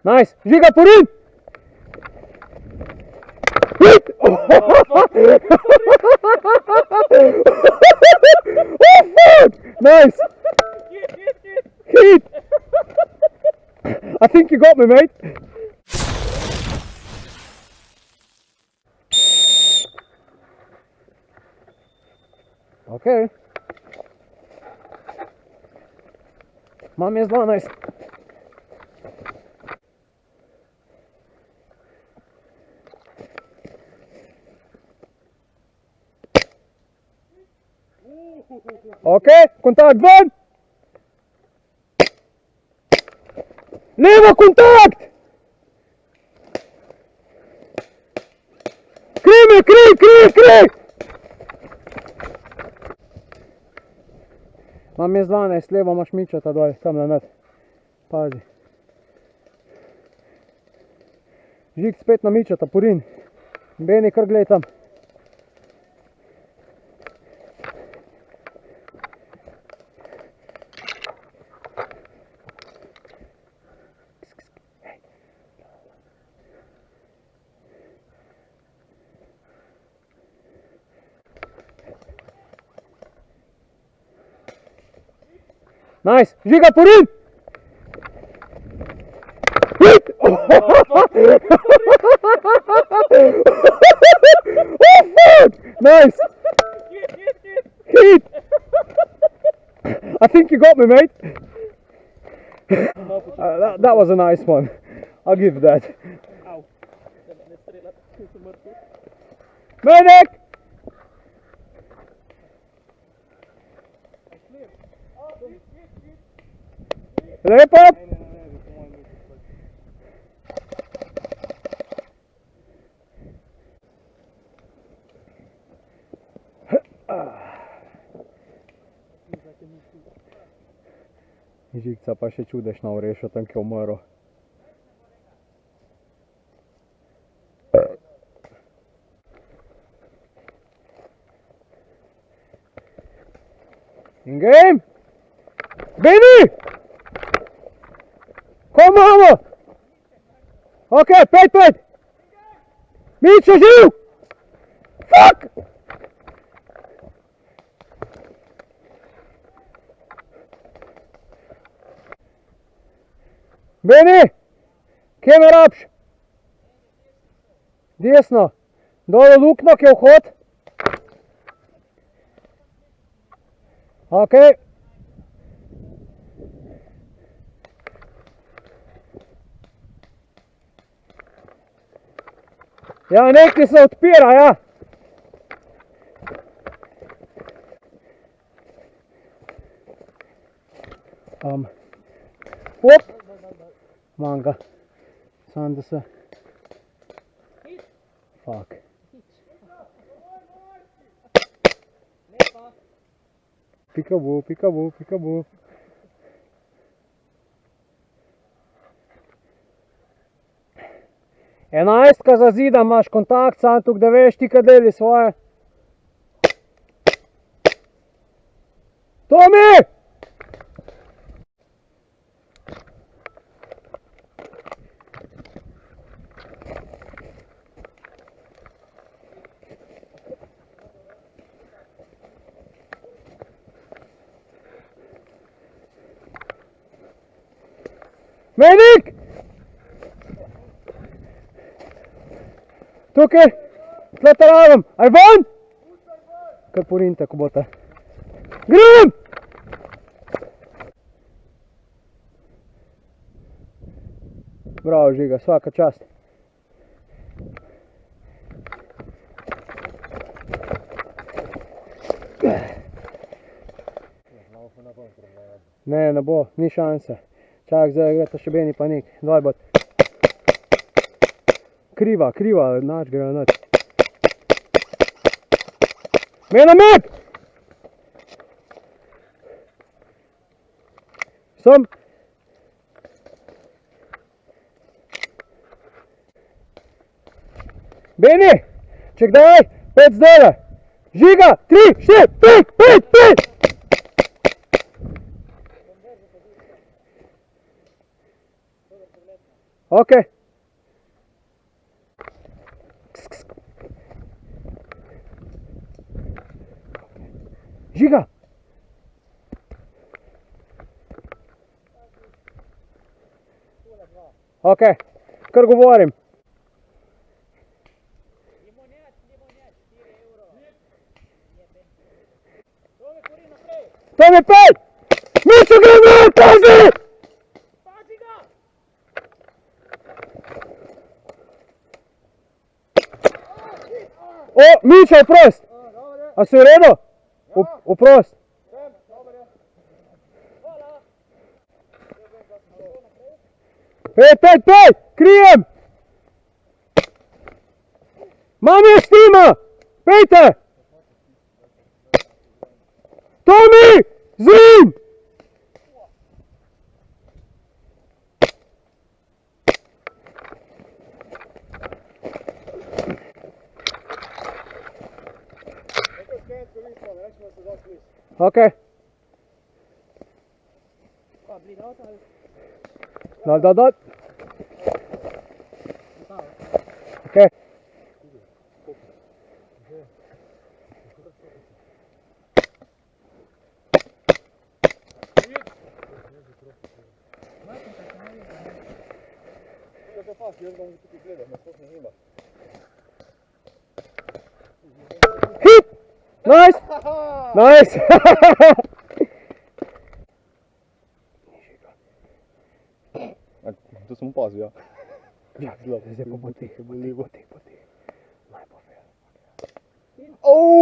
Nice, Žiga, porin! Hit! Oh, fuck! Nice! Hit! I think you got me, mate. Okay. Mami je z 12. Ok, kontakt ven! Levo kontakt! Kri me, kri! Mam je z 12, levo imaš mičata dol, tam na nad. Pazi. Žig spet na mičata, porin. Beni kar glej tam. Nice! Žiga, porin! Hit! Oh, fuck! Nice! Hit! I think you got me, mate. That was a nice one. I'll give that. Medic! Lep up! Žigca pa še čudežno vrešil, tam ki je umrl. In game! Baby! Kom mamo! Ok, 5-5! Mič je živ! Fuck! Beni! Kje me rabš? Desno. Dole lukno, kje je vhod? Ok. Ja, nekaj se odpira, ja. Hop. Manga. Sam da se... Fuck. Pikabu. 11 za zida, imaš kontakt, sam tukaj da veš ti, kaj deli svoje. Tomi! Menik! Tukaj, tle te rabim, aj ven! Kar porinte, ko bote. Grem! Bravo, Žiga, svaka čast. Ne bo, ni šanse. Čak, zdaj gre ta še beni panik. Dvaj bot. Kriva, nač gre nač. Mena med! Sem. Beni, če kdaj, 5 zdele. Žiga, 3, 4, 5, 5, 5! Ok. Žiga! Ok, kar govorim. To mi pet! Mišo gremo, pazi! O, Mišo, oprost! A si v redu? Oprost. Pet, krijem! Mami je štima! Pejte! Tomi! Zim! Ok. Dal. Ok. Hit! Nice! Nice! To sem opazil, ja. Zdaj pa poti. Oh!